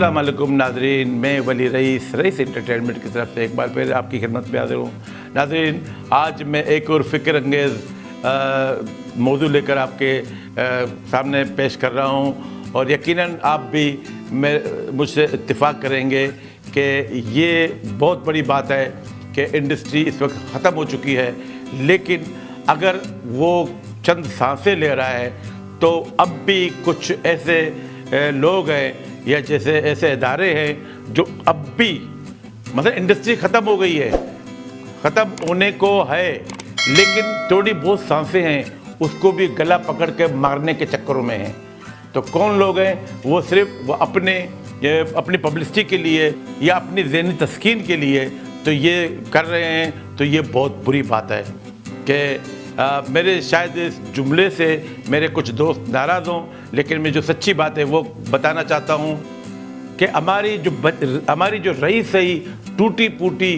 अस्सलाम वालेकुम नाज़रीन, मैं वली रईस एंटरटेनमेंट की तरफ से एक बार फिर आपकी खिदमत में हाज़िर हूँ। नाज़रीन, आज मैं एक और फ़िक्र अंगेज़ मौजू लेकर आपके सामने पेश कर रहा हूँ और यकीनन आप भी मुझसे इत्तिफ़ाक़ करेंगे कि ये बहुत बड़ी बात है कि इंडस्ट्री इस वक्त ख़त्म हो चुकी है, लेकिन अगर वो चंद सांसें ले रहा है तो अब भी कुछ ऐसे लोग हैं या जैसे ऐसे इदारे हैं जो अब भी मतलब इंडस्ट्री ख़त्म हो गई है, ख़त्म होने को है, लेकिन थोड़ी बहुत सांसें हैं उसको भी गला पकड़ के मारने के चक्करों में हैं। तो कौन लोग हैं? वो सिर्फ वो अपनी पब्लिसिटी के लिए या अपनी ज़हनी तस्कीन के लिए तो ये कर रहे हैं। तो ये बहुत बुरी बात है कि मेरे शायद इस जुमले से मेरे कुछ दोस्त नाराज़ हों, लेकिन मैं जो सच्ची बात है वो बताना चाहता हूँ कि हमारी जो रही सही टूटी फूटी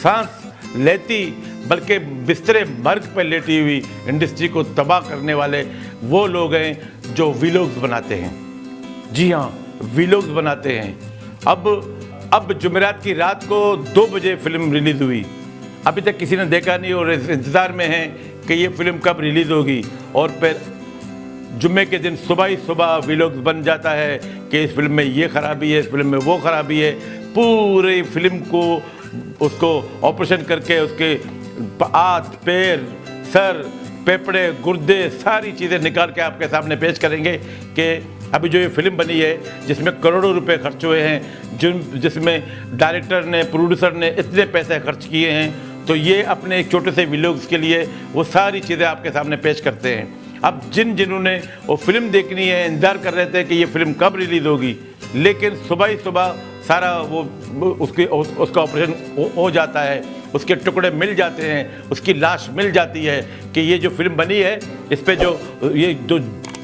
सांस लेती बल्कि बिस्तरे मर्ग पर लेटी हुई इंडस्ट्री को तबाह करने वाले वो लोग हैं जो वीलॉग्स बनाते हैं। जी हाँ, वीलॉग्स बनाते हैं। अब जुमेरात की रात को 2 बजे फिल्म रिलीज़ हुई, अभी तक किसी ने देखा नहीं और इंतज़ार में है कि ये फ़िल्म कब रिलीज़ होगी। और फिर जुम्मे के दिन सुबह ही सुबह वीलॉग्स बन जाता है कि इस फिल्म में ये ख़राबी है, इस फिल्म में वो ख़राबी है। पूरी फिल्म को उसको ऑपरेशन करके उसके हाथ पैर सर फेफड़े गुर्दे सारी चीज़ें निकाल के आपके सामने पेश करेंगे कि अभी जो ये फिल्म बनी है जिसमें करोड़ों रुपए खर्च हुए हैं, जिसमें डायरेक्टर ने प्रोड्यूसर ने इतने पैसे खर्च किए हैं, तो ये अपने एक छोटे से व्लॉग्स के लिए वो सारी चीज़ें आपके सामने पेश करते हैं। अब जिन्होंने वो फिल्म देखनी है इंतज़ार कर रहे थे कि ये फिल्म कब रिलीज़ होगी, लेकिन सुबह ही सुबह सारा उसका ऑपरेशन हो जाता है, उसके टुकड़े मिल जाते हैं, उसकी लाश मिल जाती है कि ये जो फिल्म बनी है इस पर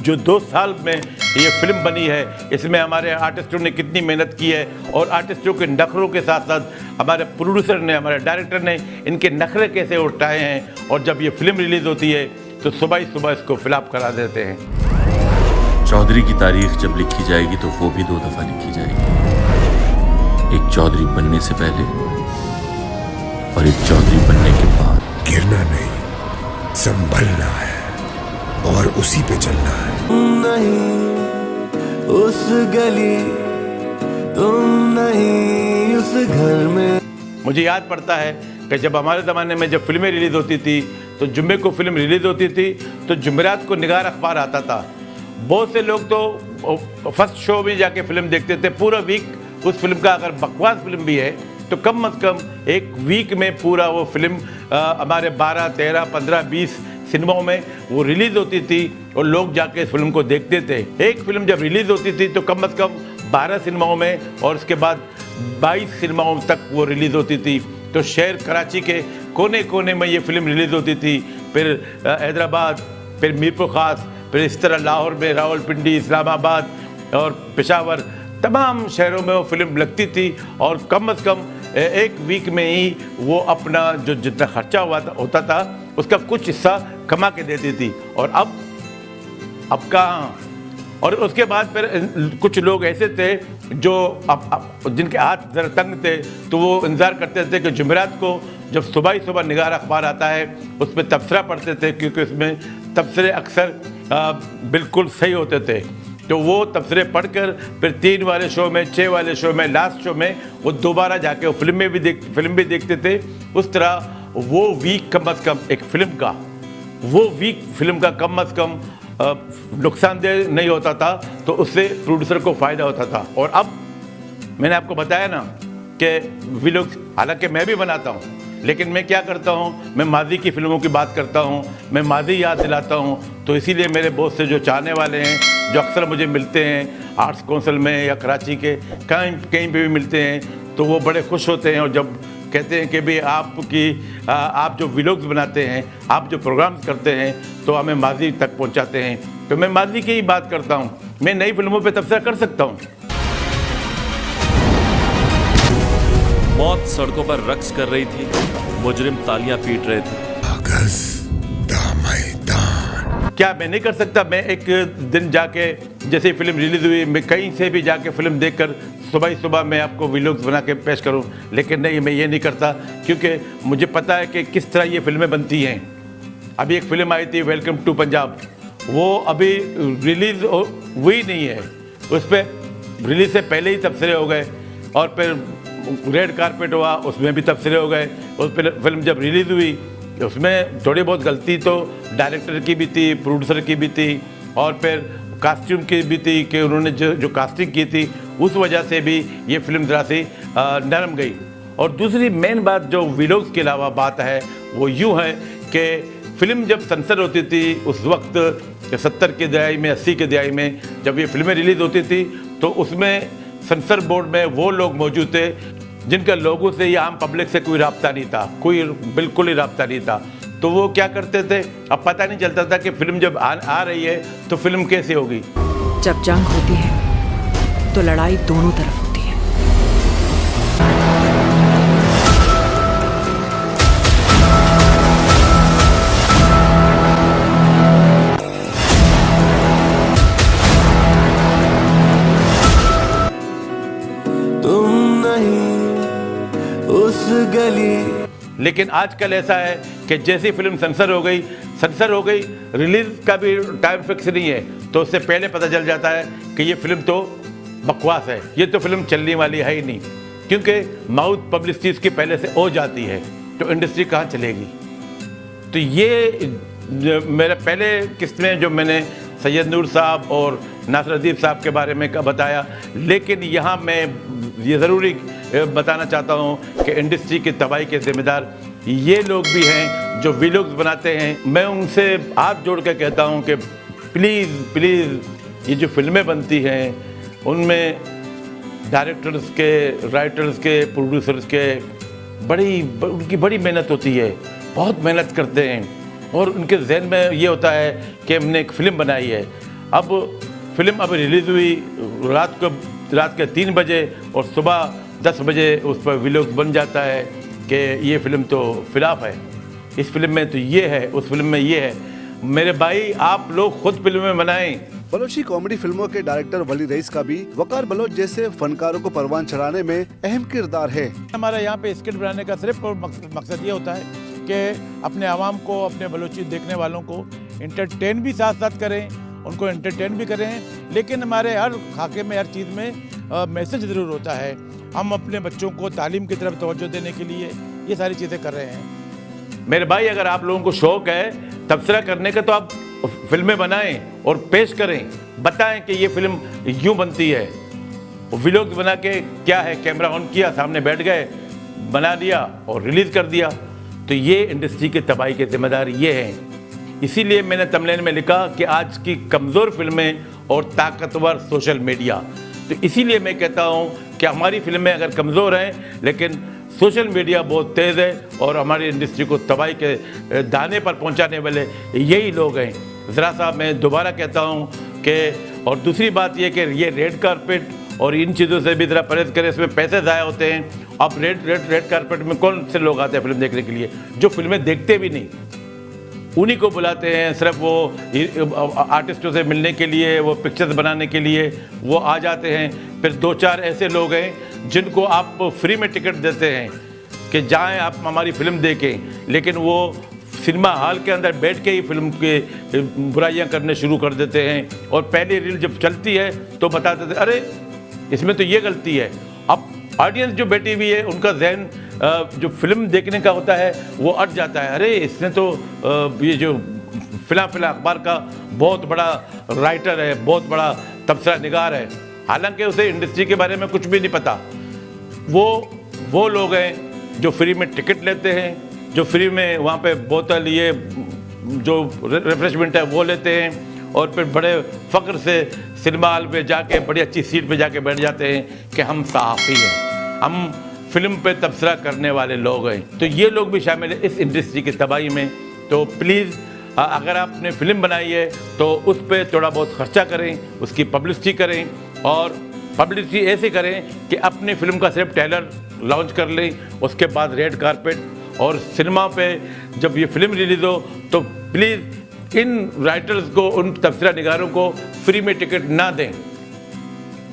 जो 2 साल में ये फिल्म बनी है इसमें हमारे आर्टिस्टों ने कितनी मेहनत की है और आर्टिस्टों के नखरों के साथ साथ हमारे प्रोड्यूसर ने हमारे डायरेक्टर ने इनके नखरे कैसे उठाए हैं। और जब ये फिल्म रिलीज़ होती है तो सुबह ही सुबह इसको फिलअप करा देते हैं। चौधरी की तारीख जब लिखी जाएगी तो वो भी 2 दफ़ा लिखी जाएगी, एक चौधरी बनने से पहले और एक चौधरी बनने के बाद। गिरना नहीं, संभलना है और उसी पे चलना है। नहीं उस गली, तुम नहीं उस घर में। मुझे याद पड़ता है कि जब हमारे ज़माने में जब फिल्में रिलीज़ होती थी तो जुम्मे को फिल्म रिलीज़ होती थी तो जुमेरात को निगार अखबार आता था। बहुत से लोग तो फर्स्ट शो में जाके फिल्म देखते थे। पूरा वीक उस फिल्म का अगर बकवास फिल्म भी है तो कम से कम एक वीक में पूरा वो फिल्म हमारे 12, 13, 15, 20 सिनेमाओं में वो रिलीज़ होती थी और लोग जाके इस फिल्म को देखते थे। एक फिल्म जब रिलीज़ होती थी तो कम से कम 12 सिनेमाओं में और उसके बाद 22 सिनेमाओं तक वो रिलीज़ होती थी। तो शहर कराची के कोने कोने में ये फिल्म रिलीज़ होती थी, फिर हैदराबाद, फिर मीरपुर ख़ास, फिर इस तरह लाहौर में, रावलपिंडी, इस्लामाबाद और पेशावर, तमाम शहरों में वो फिल्म लगती थी और कम से कम एक वीक में ही वो अपना जो जितना खर्चा होता था उसका कुछ हिस्सा कमा के देती थी। और अब कहाँ। और उसके बाद फिर कुछ लोग ऐसे थे जो जिनके हाथ ज़रा तंग थे तो वो इंतज़ार करते थे कि जुमेरात को जब सुबह ही सुबह निगार अखबार आता है उस पर तबसरा पढ़ते थे, क्योंकि उसमें तबसरे अक्सर बिल्कुल सही होते थे। तो वो तबसरे पढ़कर फिर 3 वाले शो में, 6 वाले शो में, लास्ट शो में वो दोबारा जाके वो फिल्म भी देखते थे। उस तरह वो वीक कम अज़ कम एक फिल्म का कम अज़ कम नुकसानदेह नहीं होता था, तो उससे प्रोड्यूसर को फ़ायदा होता था। और अब मैंने आपको बताया ना कि वीलॉग, हालांकि मैं भी बनाता हूँ, लेकिन मैं क्या करता हूँ, मैं माजी की फ़िल्मों की बात करता हूँ, मैं माजी याद दिलाता हूँ। तो इसीलिए मेरे बहुत से जो चाहने वाले हैं जो अक्सर मुझे मिलते हैं आर्ट्स काउंसिल में या कराची के कहीं पे भी मिलते हैं, तो वो बड़े खुश होते हैं और जब कहते हैं कि भाई आप जो व्लॉग्स बनाते हैं, आप जो प्रोग्राम्स करते हैं तो हमें माजी तक पहुंचाते हैं। तो मैं माजी की ही बात करता हूं, मैं नई फिल्मों पे तबसरा कर सकता हूं। मौत सड़कों पर रक्स कर रही थी, मुजरिम तालियां पीट रहे थे। कागज दा मैदान। क्या मैं नहीं कर सकता? मैं एक दिन जाके, जैसे फिल्म रिलीज़ हुई, मैं कहीं से भी जाके फिल्म देखकर सुबह ही सुबह मैं आपको व्लॉग्स बना के पेश करूं, लेकिन नहीं, मैं ये नहीं करता, क्योंकि मुझे पता है कि किस तरह ये फिल्में बनती हैं। अभी एक फ़िल्म आई थी वेलकम टू पंजाब, वो अभी रिलीज़ हुई नहीं है, उस पर रिलीज़ से पहले ही तबसरे हो गए, और फिर रेड कारपेट हुआ, उसमें भी तबसरे हो गए। उस पर फिल्म जब रिलीज़ हुई, उसमें थोड़ी बहुत गलती तो डायरेक्टर की भी थी, प्रोड्यूसर की भी थी, और फिर कास्ट्यूम की भी थी कि उन्होंने जो कास्टिंग की थी, उस वजह से भी ये फिल्म ज़रा सी नरम गई। और दूसरी मेन बात जो व्लॉग्स के अलावा बात है, वो यूँ है कि फिल्म जब सेंसर होती थी उस वक्त 70 के दहाई में, 80 के दहाई में, जब ये फिल्में रिलीज़ होती थी, तो उसमें सेंसर बोर्ड में वो लोग मौजूद थे जिनका लोगों से या आम पब्लिक से कोई रब्ता नहीं था, कोई बिल्कुल ही रब्ता नहीं था। तो वो क्या करते थे, अब पता नहीं चलता था कि फिल्म जब आ रही है तो फिल्म कैसे होगी। जब जंग होती है तो लड़ाई दोनों तरफ होती है। तुम नहीं उस गली। लेकिन आजकल ऐसा है कि जैसी फिल्म सेंसर हो गई, रिलीज़ का भी टाइम फिक्स नहीं है, तो उससे पहले पता चल जाता है कि ये फिल्म तो बकवास है, ये तो फिल्म चलने वाली है ही नहीं, क्योंकि माउथ पब्लिसिटी इसकी पहले से हो जाती है, तो इंडस्ट्री कहाँ चलेगी। तो ये मेरे पहले किस्त में जो मैंने सैयद नूर साहब और नासरुद्दीन साहब के बारे में बताया, लेकिन यहाँ मैं ये ज़रूरी बताना चाहता हूँ कि इंडस्ट्री की तबाही के ज़िम्मेदार ये लोग भी हैं जो व्लॉग्स बनाते हैं। मैं उनसे हाथ जोड़ के कहता हूँ कि प्लीज़ ये जो फिल्में बनती हैं उनमें डायरेक्टर्स के, राइटर्स के, प्रोड्यूसर्स के उनकी बड़ी मेहनत होती है, बहुत मेहनत करते हैं, और उनके जहन में ये होता है कि हमने एक फ़िल्म बनाई है। अब फिल्म अभी रिलीज़ हुई रात के 3 बजे और सुबह 10 बजे उस पर व्लॉग बन जाता है कि ये फिल्म तो खिलाफ है, इस फिल्म में तो ये है, उस फिल्म में ये है। मेरे भाई, आप लोग खुद फिल्में बनाएं। बलोची कॉमेडी फिल्मों के डायरेक्टर वली रईस का भी वकार बलोच जैसे फनकारों को परवान चढ़ाने में अहम किरदार है। हमारा यहाँ पे स्किट बनाने का सिर्फ और मकसद ये होता है कि अपने आवाम को, अपने बलोची देखने वालों को इंटरटेन भी साथ साथ करें, उनको एंटरटेन भी करें, लेकिन हमारे हर खाके में, हर चीज़ में मैसेज ज़रूर होता है। हम अपने बच्चों को तालीम की तरफ तवज्जो देने के लिए ये सारी चीज़ें कर रहे हैं। मेरे भाई, अगर आप लोगों को शौक़ है तबसरा करने का, तो आप फिल्में बनाएं और पेश करें, बताएं कि ये फिल्म यूँ बनती है। व्लॉग्स बना के क्या है, कैमरा ऑन किया, सामने बैठ गए, बना दिया और रिलीज़ कर दिया। तो ये इंडस्ट्री की तबाही के ज़िम्मेदार ये हैं। इसीलिए मैंने तमलेन में लिखा कि आज की कमज़ोर फिल्में और ताकतवर सोशल मीडिया। तो इसीलिए मैं कहता हूँ कि हमारी फिल्में अगर कमज़ोर हैं, लेकिन सोशल मीडिया बहुत तेज़ है, और हमारी इंडस्ट्री को तबाही के दाने पर पहुँचाने वाले यही लोग हैं। ज़रा सा मैं दोबारा कहता हूँ कि, और दूसरी बात ये कि ये रेड कारपेट और इन चीज़ों से भी ज़रा परहेज़ करें, इसमें पैसे ज़ाया होते हैं। अब रेड कारपेट में कौन से लोग आते हैं फिल्म देखने के लिए, जो फिल्में देखते भी नहीं, उन्हीं को बुलाते हैं सिर्फ वो आर्टिस्टों से मिलने के लिए, वो पिक्चर्स बनाने के लिए वो आ जाते हैं। फिर 2-4 ऐसे लोग हैं जिनको आप फ्री में टिकट देते हैं कि जाएं आप हमारी फिल्म देखें, लेकिन वो सिनेमा हॉल के अंदर बैठ के ही फिल्म के बुराइयां करने शुरू कर देते हैं, और पहली रील जब चलती है तो बताते थे अरे इसमें तो ये गलती है। अब ऑडियंस जो बैठी हुई है उनका जहन जो फिल्म देखने का होता है वो अट जाता है, अरे इसने तो ये जो फिला अखबार का बहुत बड़ा राइटर है, बहुत बड़ा तबसरा निगार है, हालांकि उसे इंडस्ट्री के बारे में कुछ भी नहीं पता। वो लोग हैं जो फ्री में टिकट लेते हैं, जो फ्री में वहाँ पे बोतल, ये जो रिफ्रेशमेंट है वो लेते हैं, और फिर बड़े फ़ख्र से सिनेमा हॉल पे जाके बड़ी अच्छी सीट पे जाके बैठ जाते हैं कि हम सहाफ़ी हैं, हम फिल्म पे तबसरा करने वाले लोग हैं। तो ये लोग भी शामिल है इस इंडस्ट्री की तबाही में। तो प्लीज़ अगर आपने फिल्म बनाई है तो उस पर थोड़ा बहुत खर्चा करें, उसकी पब्लिसिटी करें, और पब्लिसिटी ऐसे करें कि अपनी फिल्म का सिर्फ ट्रेलर लॉन्च कर लें, उसके बाद रेड कारपेट, और सिनेमा पे जब ये फिल्म रिलीज़ हो तो प्लीज़ इन राइटर्स को, उन तबसरा निगारों को फ्री में टिकट ना दें।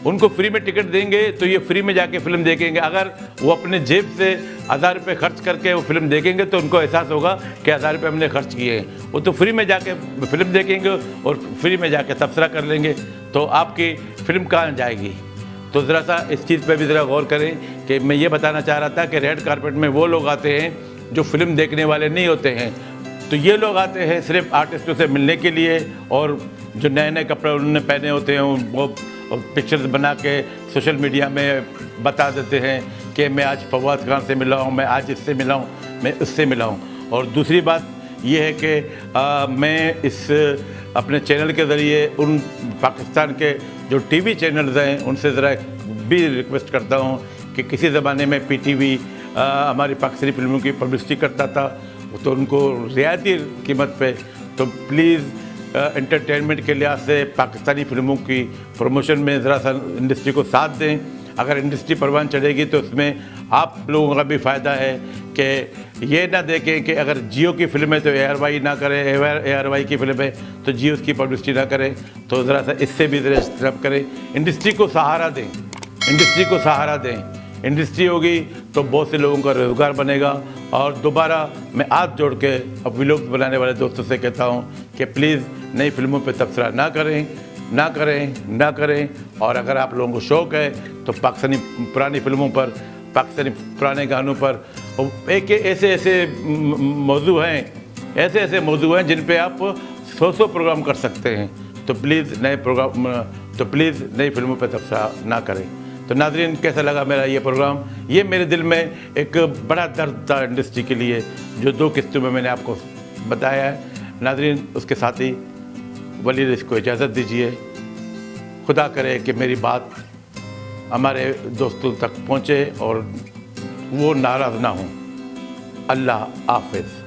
उनको फ्री में टिकट देंगे तो ये फ्री में जाके फिल्म देखेंगे। अगर वो अपने जेब से 1000 रुपये खर्च करके वो फिल्म देखेंगे तो उनको एहसास होगा कि 1000 रुपये हमने खर्च किए हैं। वो तो फ्री में जाके फिल्म देखेंगे और फ्री में जाके तबसरा कर लेंगे, तो आपकी फिल्म कहाँ जाएगी? तो ज़रा सा इस चीज़ पे भी ज़रा गौर करें कि मैं ये बताना चाह रहा था कि रेड कारपेट में वो लोग आते हैं जो फिल्म देखने वाले नहीं होते हैं। तो ये लोग आते हैं सिर्फ आर्टिस्टों से मिलने के लिए, और जो नए नए कपड़े उन्होंने पहने होते हैं वो पिक्चर्स बना के सोशल मीडिया में बता देते हैं कि मैं आज फवाद खान से मिला हूँ, मैं आज इससे मिला हूँ, मैं उससे मिला हूँ। और दूसरी बात ये है कि मैं इस अपने चैनल के ज़रिए उन पाकिस्तान के जो टीवी चैनल्स हैं उनसे ज़रा भी रिक्वेस्ट करता हूँ कि किसी ज़माने में पीटीवी हमारी पाकिस्तानी फिल्मों की पब्लिसिटी करता था, तो उनको रियायती कीमत पे, तो प्लीज़ एंटरटेनमेंट के लिहाज से पाकिस्तानी फिल्मों की प्रमोशन में ज़रा सा इंडस्ट्री को साथ दें। अगर इंडस्ट्री परवान चढ़ेगी तो उसमें आप लोगों का भी फ़ायदा है कि ये ना देखें कि अगर जियो की फिल्म है तो ARY ना करें, ARY की फिल्म है तो जियो उसकी पब्लिसिटी ना करें। तो ज़रा सा इससे भी ज़रा स्ट्रप करें, इंडस्ट्री को सहारा दें, इंडस्ट्री को सहारा दें। इंडस्ट्री होगी तो बहुत से लोगों का रोज़गार बनेगा। और दोबारा मैं हाथ जोड़ के अब व्लॉग्स बनाने वाले दोस्तों से कहता हूँ कि प्लीज़ नई फिल्मों पे तबसरा ना करें, ना करें, ना करें। और अगर आप लोगों को शौक़ है तो पाकिस्तानी पुरानी फिल्मों पर, पाकिस्तानी पुराने गानों पर एक ऐसे ऐसे मौजू हैं, ऐसे ऐसे मौजू हैं जिन पे आप 100 प्रोग्राम कर सकते हैं। तो प्लीज़ नई फिल्मों पर तबसरा ना करें। तो नाज़रीन, कैसा लगा मेरा ये प्रोग्राम? ये मेरे दिल में एक बड़ा दर्द था इंडस्ट्री के लिए, जो 2 किस्तों में मैंने आपको बताया है। नाज़रीन, उसके साथ ही वली रईस को इजाज़त दीजिए। खुदा करे कि मेरी बात हमारे दोस्तों तक पहुँचे और वो नाराज़ ना हों। अल्लाह हाफ़िज़।